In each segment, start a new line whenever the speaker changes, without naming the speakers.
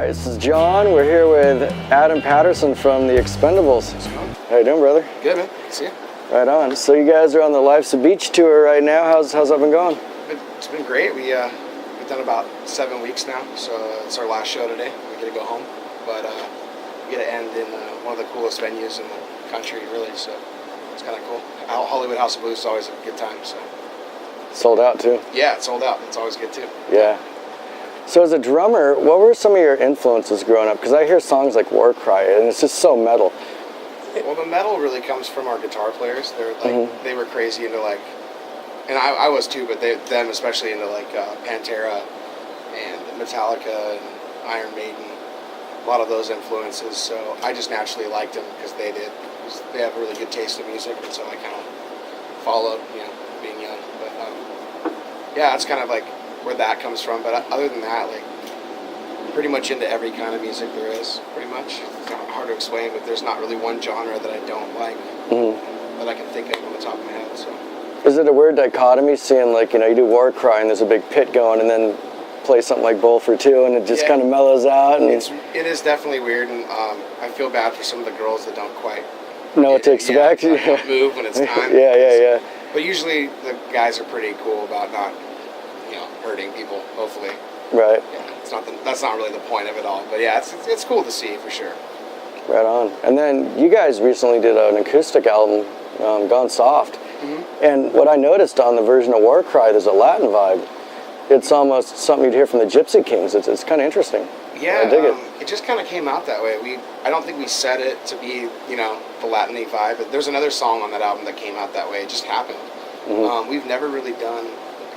right, this is John. We're here with Adam Patterson from the Expendables. How you doing, brother?
Good, man. See you.
Right on. So you guys are on the Life's a Beach tour right now. How's that been going?
It's been great. We've done about 7 weeks now, so it's our last show today. We get to go home, but we get to end in one of the coolest venues in the country, really. So it's kind of cool. Hollywood House of Blues is always a good time. So
Sold out too.
yeah, it's sold out. It's always good too.
Yeah. So as a drummer, what were some of your influences growing up? Because I hear songs like War Cry, and it's just so metal.
Well, the metal really comes from our guitar players. They're like they were crazy into like, and I was too, but them especially into like Pantera and Metallica and Iron Maiden. A lot of those influences. So I just naturally liked them because they did. They have a really good taste in music, and so I kind of followed, being young. But yeah, it's kind of like where that comes from. But other than that, like pretty much into every kind of music there is. Pretty much. It's kind of hard to explain, but there's not really one genre that I don't like that I can think of on the top of my head. So.
Is it a weird dichotomy, seeing like, you do War Cry and there's a big pit going, and then play something like Bowl for Two and it just kind of mellows out? And
it is definitely weird, and I feel bad for some of the girls that don't quite
know what to expect.
Don't move when it's time.
yeah.
But usually the guys are pretty cool about not, hurting people. Hopefully.
Right.
Yeah, that's not really the point of it all. But yeah, it's cool to see for sure.
Right on. And then you guys recently did an acoustic album, Gone Soft. And what I noticed on the version of War Cry, there's a Latin vibe. It's almost something you'd hear from the Gypsy Kings. It's kind of interesting.
Yeah,
I dig it.
It just kind of came out that way. I don't think we set it to be, the Latin-y vibe, but there's another song on that album that came out that way. It just happened. We've never really done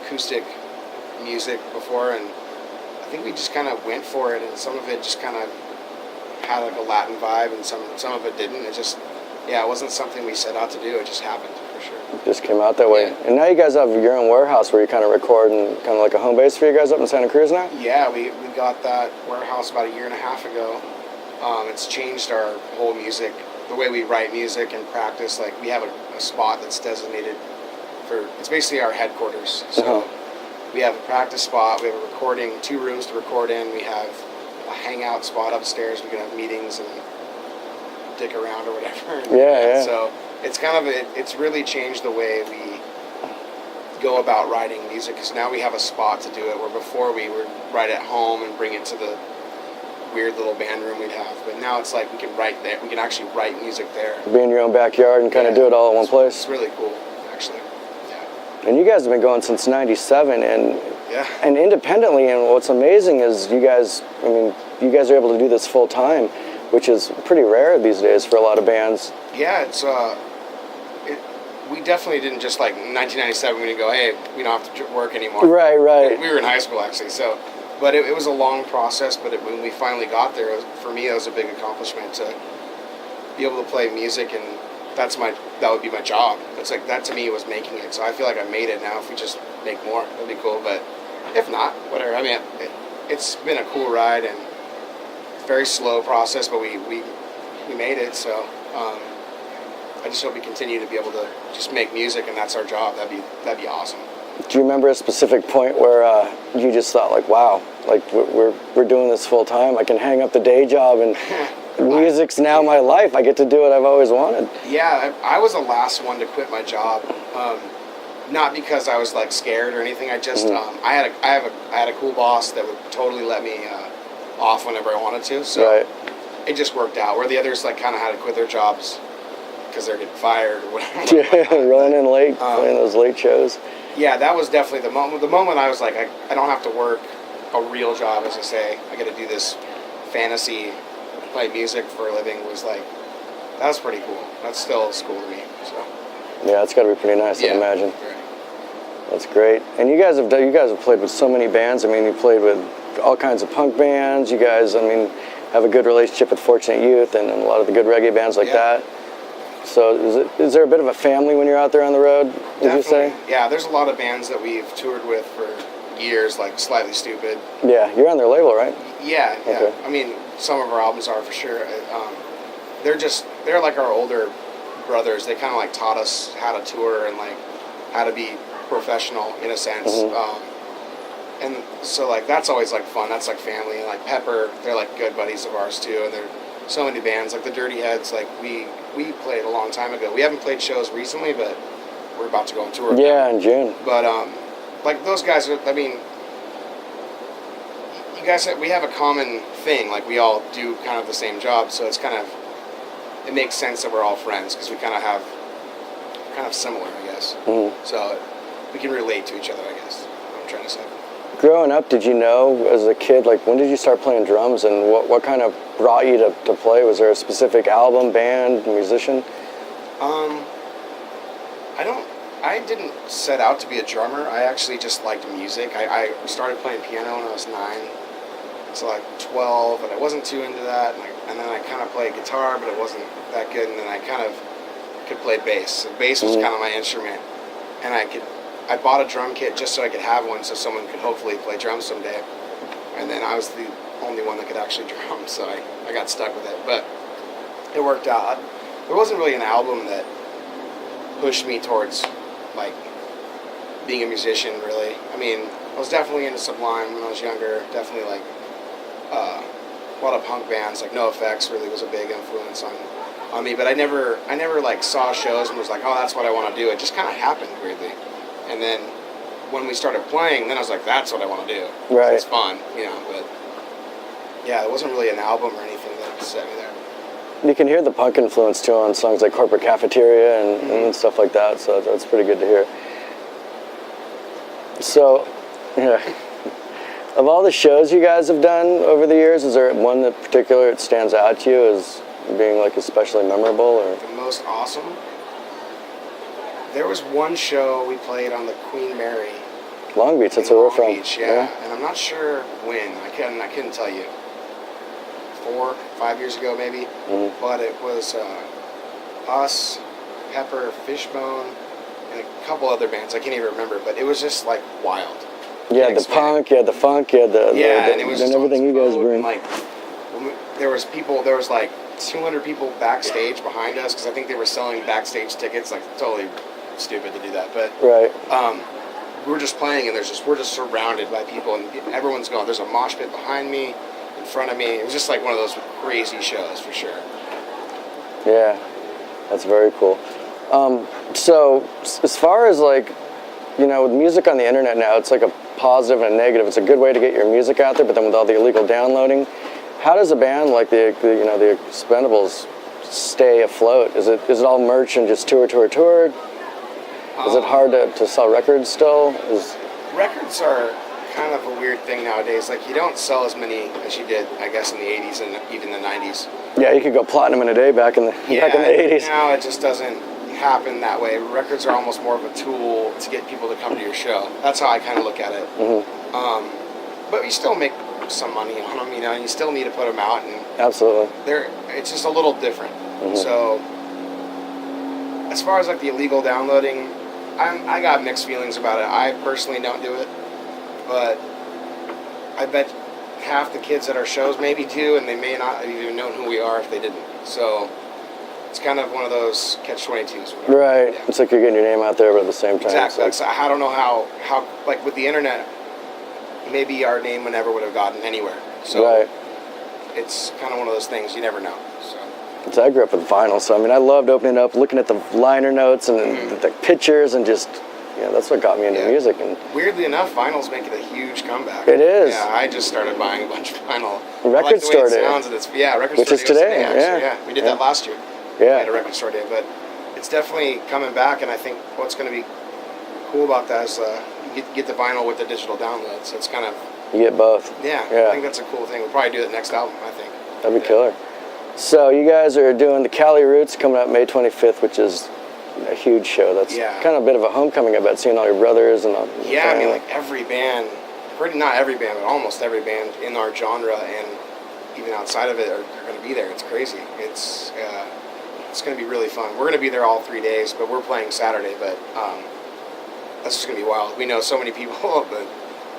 acoustic music before, and I think we just kind of went for it, and some of it just kind of had like a Latin vibe, and some of it didn't. It just, it wasn't something we set out to do. It just happened, for sure.
It just came out that way.
Yeah.
And now you guys have your own warehouse where you kind of record, and kind of like a home base for you guys up in Santa Cruz now?
Yeah, we got that warehouse about 1.5 years ago. It's changed our whole music, the way we write music and practice. Like, we have a spot that's designated for, it's basically our headquarters. So we have a practice spot, we have a recording, 2 rooms to record in, we have a hangout spot upstairs, we can have meetings and dick around or whatever.
Yeah.
So it's kind of, it's really changed the way we go about writing music, because now we have a spot to do it, where before we would write at home and bring it to the weird little band room we'd have, but now it's like we can write there, we can actually write music there.
Be in your own backyard and kind of do it all in one place?
It's really cool, actually.
And you guys have been going since '97, and independently. And what's amazing is you guys are able to do this full time, which is pretty rare these days for a lot of bands.
Yeah, it's we definitely didn't just like in 1997 we didn't go, hey, we don't have to work anymore.
Right.
We were in high school actually, so. But it was a long process. But when we finally got there, for me, it was a big accomplishment to be able to play music, and that would be my job. It's like, that to me was making it. So I feel like I made it now. If we just make more, that'd be cool. But if not, whatever. I mean, it's been a cool ride, and very slow process, but we made it. So I just hope we continue to be able to just make music, and that's our job. That'd be awesome.
Do you remember a specific point where you just thought, like, wow, like we're doing this full time? I can hang up the day job and music's now my life. I get to do what I've always wanted.
Yeah, I was the last one to quit my job, not because I was like scared or anything. I just I had a cool boss that would totally let me off whenever I wanted to. So it just worked out. Where the others like kind of had to quit their jobs because they're getting fired or whatever.
Yeah, running in late, playing those late shows.
Yeah, that was definitely the moment. The moment I was like, I don't have to work a real job, as I say. I get to do this fantasy, play music for a living. Was like, that was pretty cool. That's still cool to me. So.
Yeah, it's got to be pretty nice, I'd imagine.
Right.
That's great. And you guys have played with so many bands. I mean, you played with all kinds of punk bands. You guys, have a good relationship with Fortunate Youth and a lot of the good reggae bands like that. So is there a bit of a family when you're out there on the road, would you say?
Yeah, there's a lot of bands that we've toured with for years, like Slightly Stupid.
Yeah, you're on their label, right?
Yeah.
Okay.
I mean, some of our albums are for sure. They're like our older brothers. They kind of like taught us how to tour and like how to be professional in a sense. And so like that's always like fun. That's like family. And like Pepper, they're like good buddies of ours too. And there are so many bands like the Dirty Heads. Like we played a long time ago. We haven't played shows recently, but we're about to go on tour.
Yeah, in June.
But like those guys are. I mean, you guys, we have a common thing. Like we all do kind of the same job, so it's kind of, it makes sense that we're all friends because we kind of have similar, I guess. Mm-hmm. So we can relate to each other, I guess. What I'm trying to say.
Growing up, did you know as a kid, like when did you start playing drums, and what kind of brought you to play? Was there a specific album, band, musician?
I didn't set out to be a drummer. I actually just liked music. I started playing piano when I was 9. So like 12, and I wasn't too into that. And then I kind of played guitar, but it wasn't that good. And then I kind of could play bass. So bass was kind of my instrument. And I bought a drum kit just so I could have one so someone could hopefully play drums someday. And then I was the only one that could actually drum, so I got stuck with it. But it worked out. There wasn't really an album that pushed me towards like being a musician, really. I mean, I was definitely into Sublime when I was younger. Definitely like a lot of punk bands, like NoFX really was a big influence on me. But I never like saw shows and was like, oh, that's what I want to do. It just kind of happened weirdly. And then when we started playing, then I was like, that's what I want to do.
Right.
It's fun, you know. But yeah, it wasn't really an album or anything that set me there.
You can hear the punk influence too on songs like Corporate Cafeteria and stuff like that, so that's pretty good to hear. So, yeah. Of all the shows you guys have done over the years, is there one that particular that stands out to you as being like especially memorable? Or
the most awesome? There was one show we played on the Queen Mary.
Long Beach, that's where we're from.
Long Beach, yeah. And I'm not sure when. I couldn't tell you. 4, 5 years ago maybe, but it was us, Pepper, Fishbone, and a couple other bands. I can't even remember, but it was just like wild.
Yeah, the punk, yeah, the funk, yeah,
and it was
and
just
everything you guys bring.
Like, there was like 200 people backstage behind us because I think they were selling backstage tickets. Like totally stupid to do that, but
right.
We were just playing and we're just surrounded by people and everyone's going. There's a mosh pit behind me. In front of me. It was just like one of those crazy shows for sure.
Yeah, that's very cool. So as far as like, you know, with music on the internet now, it's like a positive and a negative. It's a good way to get your music out there, but then with all the illegal downloading, how does a band like the Expendables stay afloat? Is it all merch and just tour? Is it hard to sell records still?
Records are kind of a weird thing nowadays. Like you don't sell as many as you did, I guess, in the 80s and even the 90s.
Yeah, you could go platinum in a day back in the 80s.
Now it just doesn't happen that way. Records are almost more of a tool to get people to come to your show. That's how I kind of look at it. Mm-hmm. But you still make some money on them, you know, and you still need to put them out. And
absolutely.
It's just a little different. Mm-hmm. So as far as like the illegal downloading, I got mixed feelings about it. I personally don't do it. But I bet half the kids at our shows maybe do, and they may not have even known who we are if they didn't. So it's kind of one of those catch-22s.
Right.
Yeah.
It's like you're getting your name out there, but at the same time.
Exactly. I don't know how like with the internet, maybe our name never would have gotten anywhere. So
right.
It's kind of one of those things you never know.
So I grew up with vinyl, so I mean I loved opening up, looking at the liner notes and the pictures, and just. Yeah, that's what got me into music. And
weirdly enough, vinyl's making a huge comeback.
It is.
Yeah, I just started buying a bunch of vinyl.
Record store day.
Record store day.
Which is today.
Yeah, we did that last year.
Yeah.
We had a record store day, but it's definitely coming back. And I think what's going to be cool about that is you get the vinyl with the digital downloads. So it's kind of
you get both.
Yeah, I think that's a cool thing. We'll probably do it next album. I think
that'd be killer. So you guys are doing the Cali Roots coming up May 25th, which is a huge show. That's kind of a bit of a homecoming, I bet, seeing all your brothers and all.
Yeah, I mean, like every band, not every band, but almost every band in our genre and even outside of it are going to be there. It's crazy. It's going to be really fun. We're going to be there all 3 days, but we're playing Saturday. But that's just going to be wild. We know so many people, but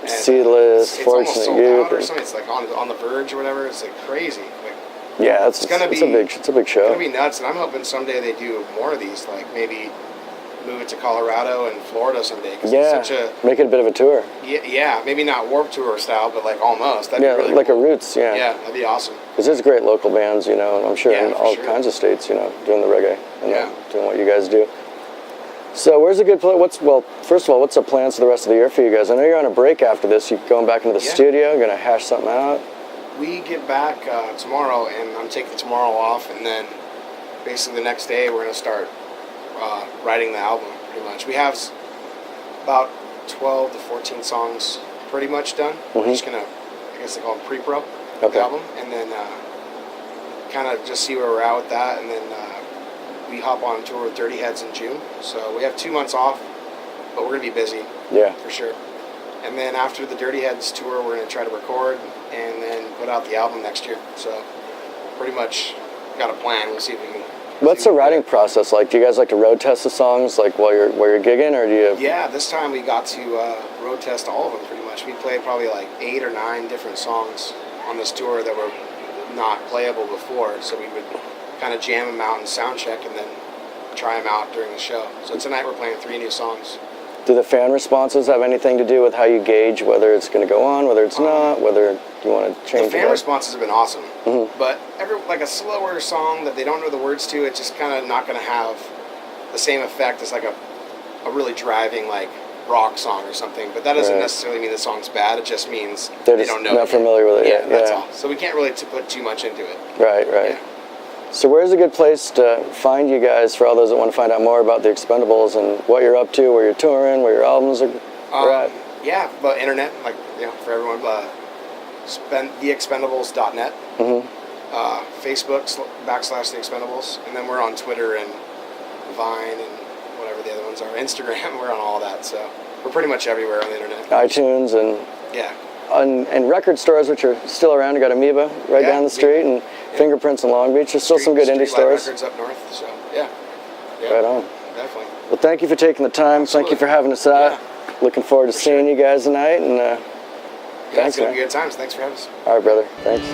Seedless,
it's almost
Fortunate
sold
Youth,
out or something. It's like on the verge or whatever. It's like crazy. Like,
yeah, it's a big show.
It's gonna be nuts, and I'm hoping someday they do more of these. Like maybe move it to Colorado and Florida someday. Cause
Yeah,
it's such a,
make it a bit of a tour.
yeah, maybe not Warped Tour style, but like almost. That'd
Yeah,
be really
like
cool.
a Roots, yeah.
Yeah, that'd be awesome.
Because there's great local bands, you know, and I'm sure
Yeah,
in
for
all
sure.
kinds of states, you know, doing the reggae and
Yeah.
doing what you guys do. So where's a good place? First of all, what's the plans for the rest of the year for you guys? I know you're on a break after this. You going back into the
Yeah.
studio? Going to hash something out?
We get back tomorrow, and I'm taking tomorrow off, and then basically the next day we're gonna start writing the album. Pretty much, we have about 12 to 14 songs pretty much done. We're just gonna, I guess they call it pre-pro
Okay.
the album, and then kind of just see where we're at with that, and then we hop on tour with Dirty Heads in June. So we have 2 months off, but we're gonna be busy
Yeah.
for sure. And then after the Dirty Heads tour, we're gonna try to record and then put out the album next year. So pretty much got a plan. We'll see if we can.
What's the writing process like? Do you guys like to road test the songs like while you're gigging, or do you?
Yeah, this time we got to road test all of them pretty much. We played probably like 8 or 9 different songs on this tour that were not playable before. So we would kind of jam them out and sound check and then try them out during the show. So tonight we're playing 3 new songs.
Do the fan responses have anything to do with how you gauge whether it's going to go on, whether it's not, whether you want to change
The fan
it up?
responses have been awesome,
Mm-hmm.
but like a slower song that they don't know the words to, it's just kind of not going to have the same effect as like a really driving like rock song or something. But that doesn't
Right.
necessarily mean the song's bad. It just means
They're
they
just
don't know.
not
it yet.
familiar with it
Yeah,
yet.
that's
Yeah.
all. So we can't really put too much into it.
Right.
Yeah.
So where's a good place to find you guys for all those that want to find out more about the Expendables and what you're up to, where you're touring, where your albums are at?
Yeah, but internet, like for everyone, theexpendables.net, Facebook / The Expendables, and then we're on Twitter and Vine and whatever the other ones are. Instagram, we're on all that, so we're pretty much everywhere on the internet.
iTunes and
Yeah.
and record stores, which are still around. You got Amoeba right
Yeah,
down the street, and Fingerprints in Long Beach. There's still some good indie
Streetlight
stores.
Records up north, so yeah.
Right on.
Definitely.
Well, thank you for taking the time. Thank you
Absolutely.
for having us out.
Yeah.
Looking forward to seeing you guys tonight. And
Yeah,
thanks,
it's gonna
man.
be good times. Thanks for having us.
All right, brother. Thanks.